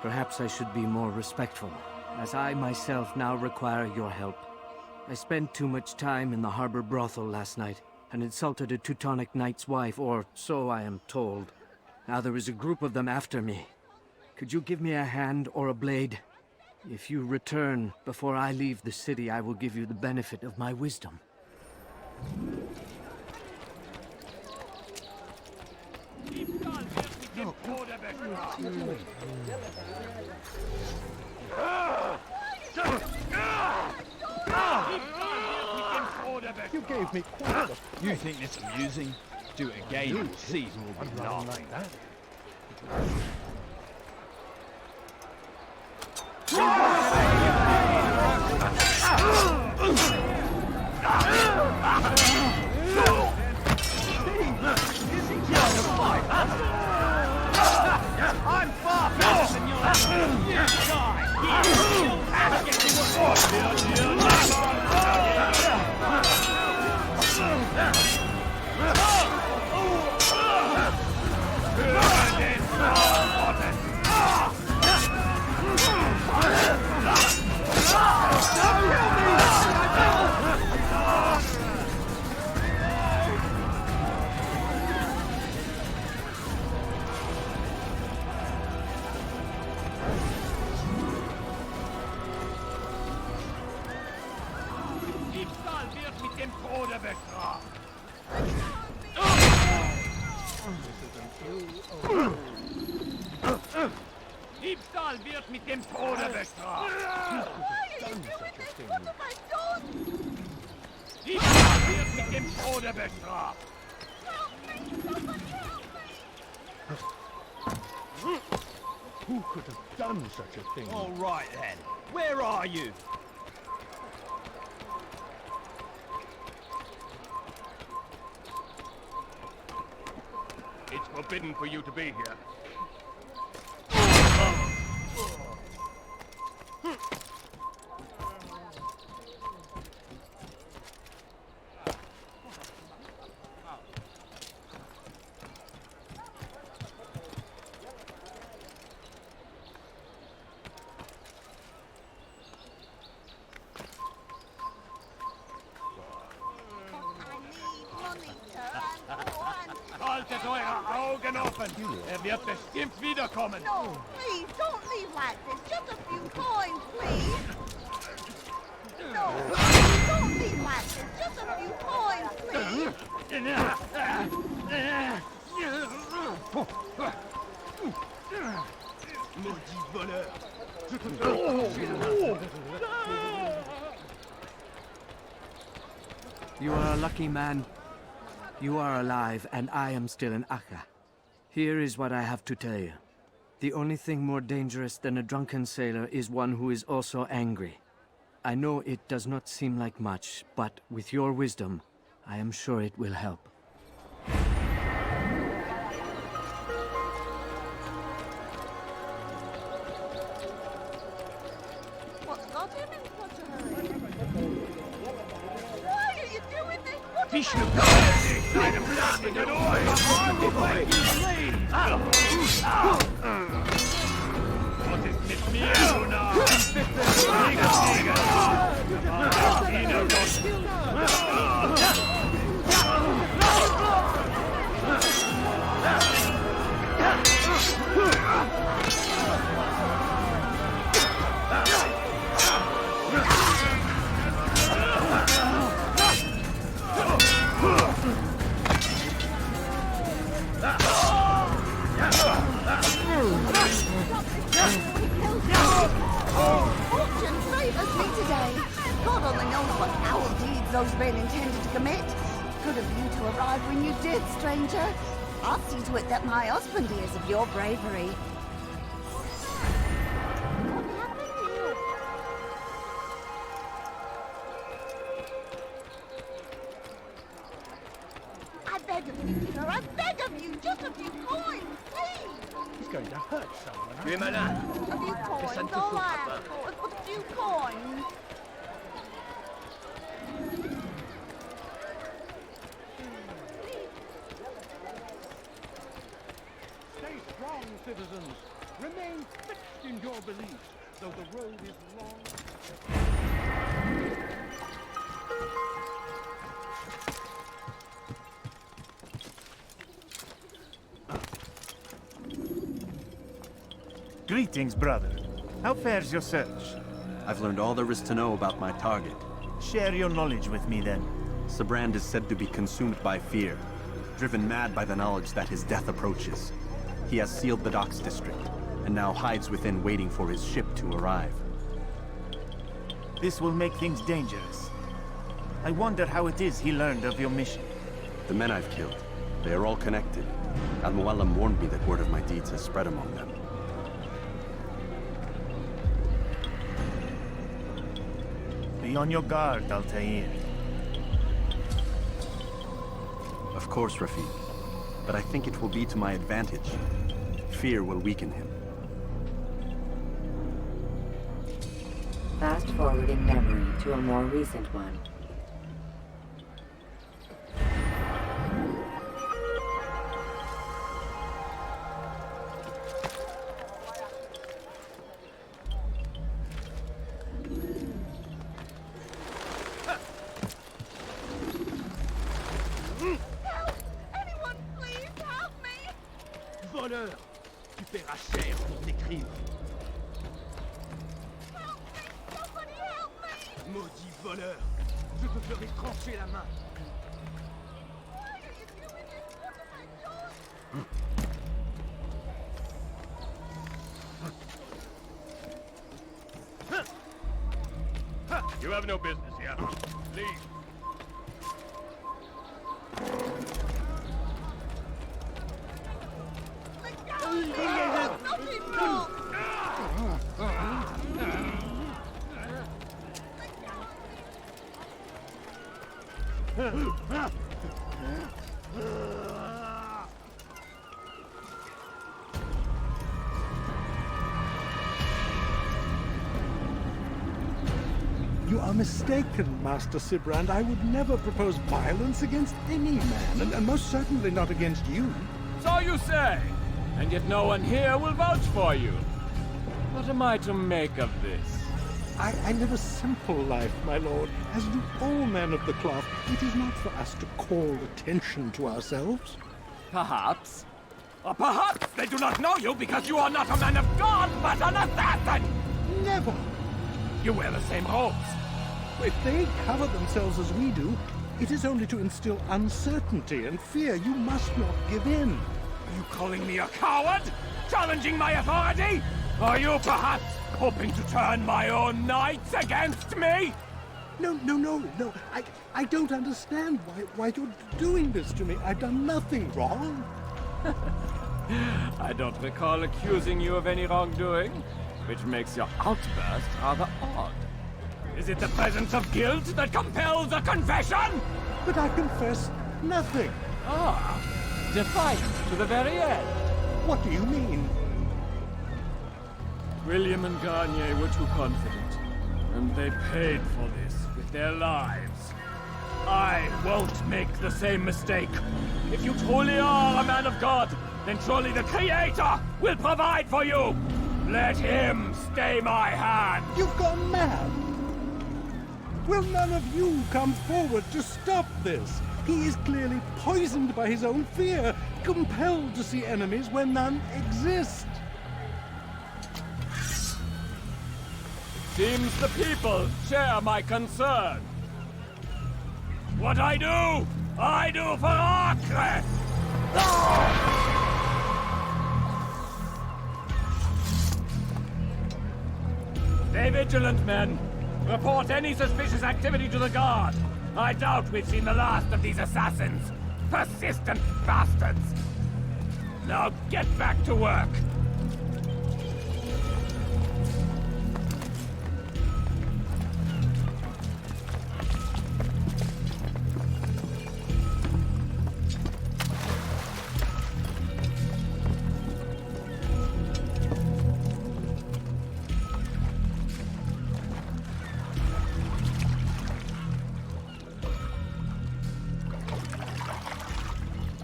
[SPEAKER 9] Perhaps I should be more respectful, as I myself now require your help. I spent too much time in the harbor brothel last night, and insulted a Teutonic knight's wife, or so I am told. Now there is a group of them after me. Could you give me a hand or a blade? If you return before I leave the city, I will give you the benefit of my wisdom.
[SPEAKER 5] You gave me quite a... You think this amusing? Do it again and Caesar will be laughing. Like that. Diebstahl wird mit dem Tode bestraft. Diebstahl wird mit dem Tode bestraft. Diebstahl wird mit dem Tode bestraft.
[SPEAKER 14] Who could have done such a thing?
[SPEAKER 5] All right then. Where are you?
[SPEAKER 14] It's forbidden for you to be here.
[SPEAKER 5] Haltet eure Augen offen! Wird bestimmt wiederkommen!
[SPEAKER 3] No, please, don't leave like this. Just a few coins, please. No, please, don't leave like this. Just a few coins, please.
[SPEAKER 5] Maudit voleur!
[SPEAKER 9] You are a lucky man. You are alive, and I am still in Akka. Here is what I have to tell you. The only thing more dangerous than a drunken sailor is one who is also angry. I know it does not seem like much, but with your wisdom, I am sure it will help.
[SPEAKER 3] What's got him in such a hurry? Why are you doing this? What
[SPEAKER 5] Fisch
[SPEAKER 3] am
[SPEAKER 5] mit
[SPEAKER 3] I-
[SPEAKER 5] deinem blattigen Ohr! Was ist mit mir, du Narr?
[SPEAKER 3] Fortune favours me today. God only knows what foul deeds those men intended to commit. Good of you to arrive when you did, stranger. I'll see to it that my husband hears of your bravery. I beg of you, sir, I beg of you, just a few coins, please.
[SPEAKER 14] He's going to hurt someone.
[SPEAKER 5] Tu es malin!
[SPEAKER 3] A few coins, all I ask for, a few coins.
[SPEAKER 14] Stay strong, citizens. Remain fixed in your beliefs, though the road is long.
[SPEAKER 15] Greetings, brother. How fares your search?
[SPEAKER 11] I've learned all there is to know about my target.
[SPEAKER 15] Share your knowledge with me, then.
[SPEAKER 11] Sabrand is said to be consumed by fear, driven mad by the knowledge that his death approaches. He has sealed the docks district, and now hides within waiting for his ship to arrive.
[SPEAKER 15] This will make things dangerous. I wonder how it is he learned of your mission.
[SPEAKER 11] The men I've killed, they are all connected. Al-Mualim warned me that word of my deeds has spread among them.
[SPEAKER 15] Be on your guard, Altair.
[SPEAKER 11] Of course, Rafiq. But I think it will be to my advantage. Fear will weaken him.
[SPEAKER 1] Fast-forwarding memory to a more recent one.
[SPEAKER 5] Voleur! Tu paieras cher pour tes crimes. Maudit voleur! Je te ferai trancher la main.
[SPEAKER 14] You have no business here. Leave.
[SPEAKER 19] You are mistaken, Master Sibrand. I would never propose violence against any man, and most certainly not against you.
[SPEAKER 17] So you say, and yet no one here will vouch for you. What am I to make of this?
[SPEAKER 19] I live a simple life, my lord. As do all men of the cloth, it is not for us to call attention to ourselves.
[SPEAKER 17] Perhaps. Or perhaps they do not know you because you are not a man of God, but an assassin!
[SPEAKER 19] Never!
[SPEAKER 17] You wear the same robes.
[SPEAKER 19] If they cover themselves as we do, it is only to instill uncertainty and fear. You must not give in.
[SPEAKER 17] Are you calling me a coward? Challenging my authority? Are you perhaps hoping to turn my own knights against me?
[SPEAKER 19] No. I don't understand why you're doing this to me. I've done nothing wrong.
[SPEAKER 17] I don't recall accusing you of any wrongdoing, which makes your outburst rather odd. Is it the presence of guilt that compels a confession?
[SPEAKER 19] But I confess nothing.
[SPEAKER 17] Ah, defiant to the very end.
[SPEAKER 19] What do you mean?
[SPEAKER 17] William and Garnier were too confident, and they paid for this with their lives. I won't make the same mistake. If you truly are a man of God, then surely the Creator will provide for you. Let him stay my hand.
[SPEAKER 19] You've gone mad. Will none of you come forward to stop this? He is clearly poisoned by his own fear, compelled to see enemies where none exist.
[SPEAKER 17] Seems the people share my concern. What I do for Acre! Stay vigilant, men. Report any suspicious activity to the guard. I doubt we've seen the last of these assassins. Persistent bastards. Now get back to work.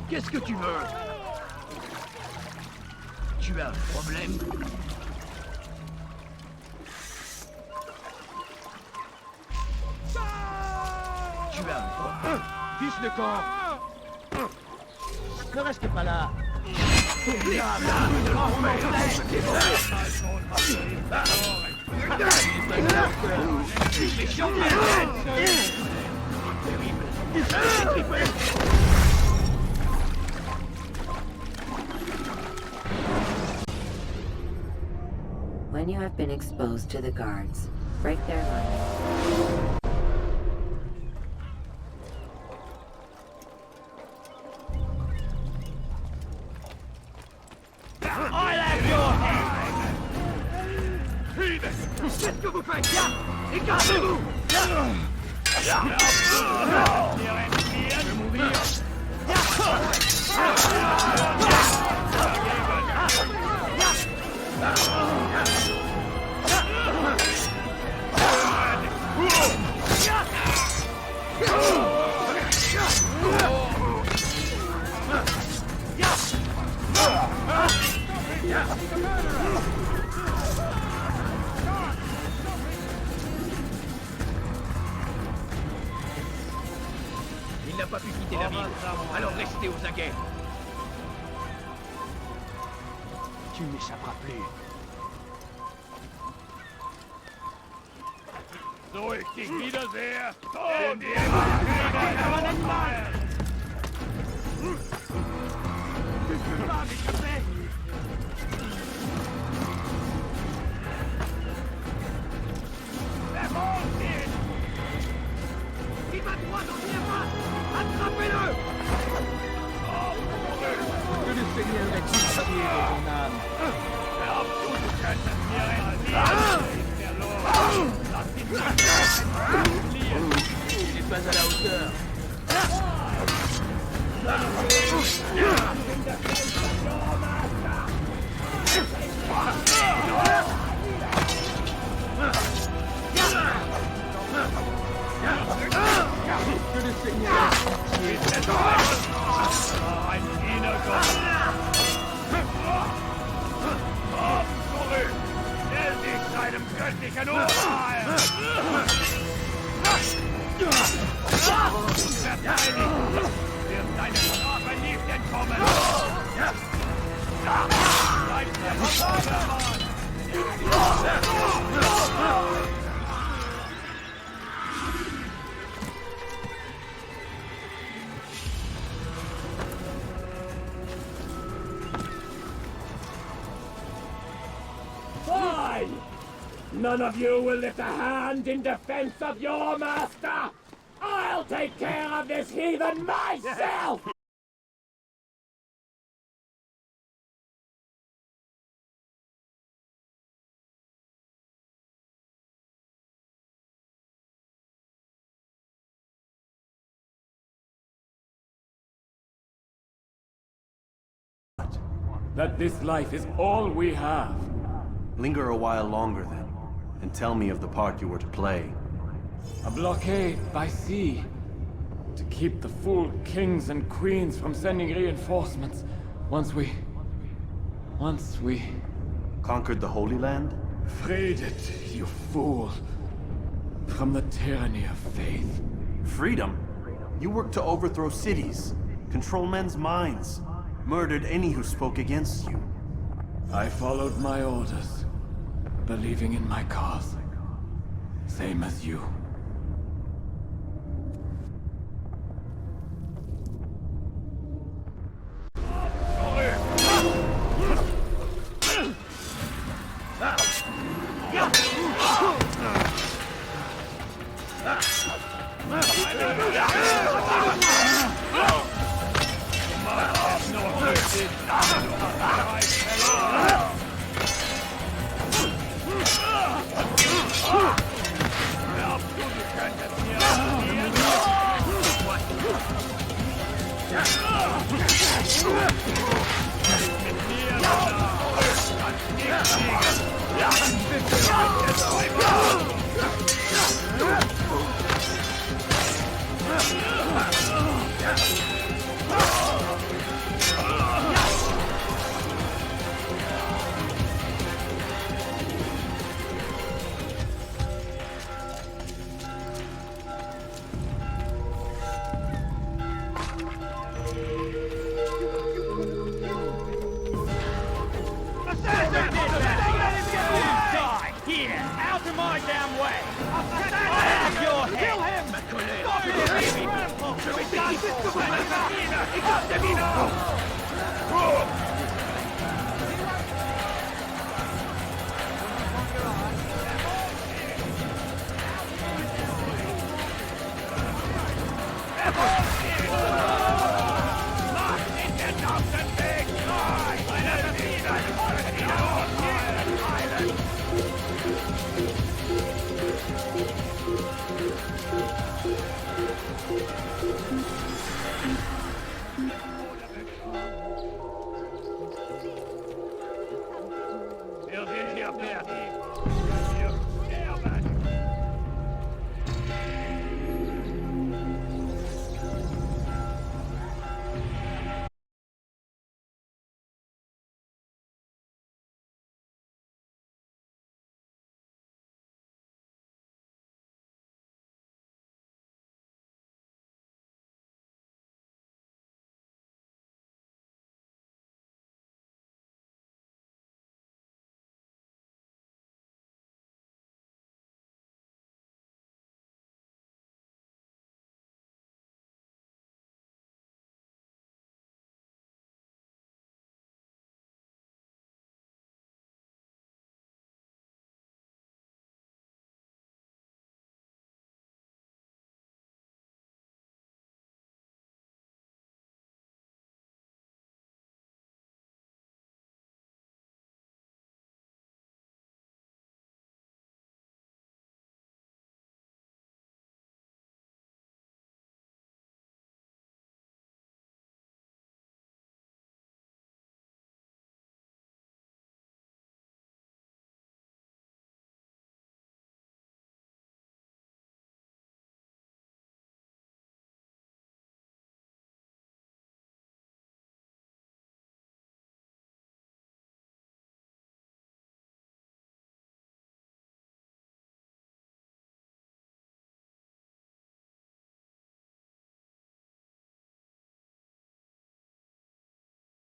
[SPEAKER 5] Qu'est-ce que tu veux? Tu as un problème? Tu as un problème? Fiche le camp! Ne reste pas là!
[SPEAKER 1] When you have been exposed to the guards, break their line.
[SPEAKER 5] I left your hand! Qu'est-ce que vous faites? Écartez-vous!
[SPEAKER 18] Il n'a pas pu quitter la ville. Alors restez aux aguets. Tu n'échapperas plus.
[SPEAKER 5] So, ich dich wiedersehe.
[SPEAKER 18] Il va droit dans le miroir. Attrapez-le.
[SPEAKER 9] Que le Seigneur ait pitié de ton âme.
[SPEAKER 18] Il n'est pas à la hauteur.
[SPEAKER 9] Que le Seigneur ait pitié.
[SPEAKER 5] Ein Dienergott. Zurück! Stell dich deinem göttlichen Urteil! Verteidigt! Wird deine Strafe nicht entkommen! Bleib der Vatermann!
[SPEAKER 20] Fine! None of you will lift a hand in defense of your master! I'll take care of this heathen myself! That this life is all we have.
[SPEAKER 11] Linger a while longer then, and tell me of the part you were to play.
[SPEAKER 20] A blockade by sea. To keep the fool kings and queens from sending reinforcements. Once we...
[SPEAKER 11] Conquered the Holy Land?
[SPEAKER 20] Freed it, you fool. From the tyranny of faith.
[SPEAKER 11] Freedom? You worked to overthrow cities, control men's minds, murdered any who spoke against you.
[SPEAKER 20] I followed my orders, believing in my cause. Same as you.
[SPEAKER 5] Wir sind hier fertig.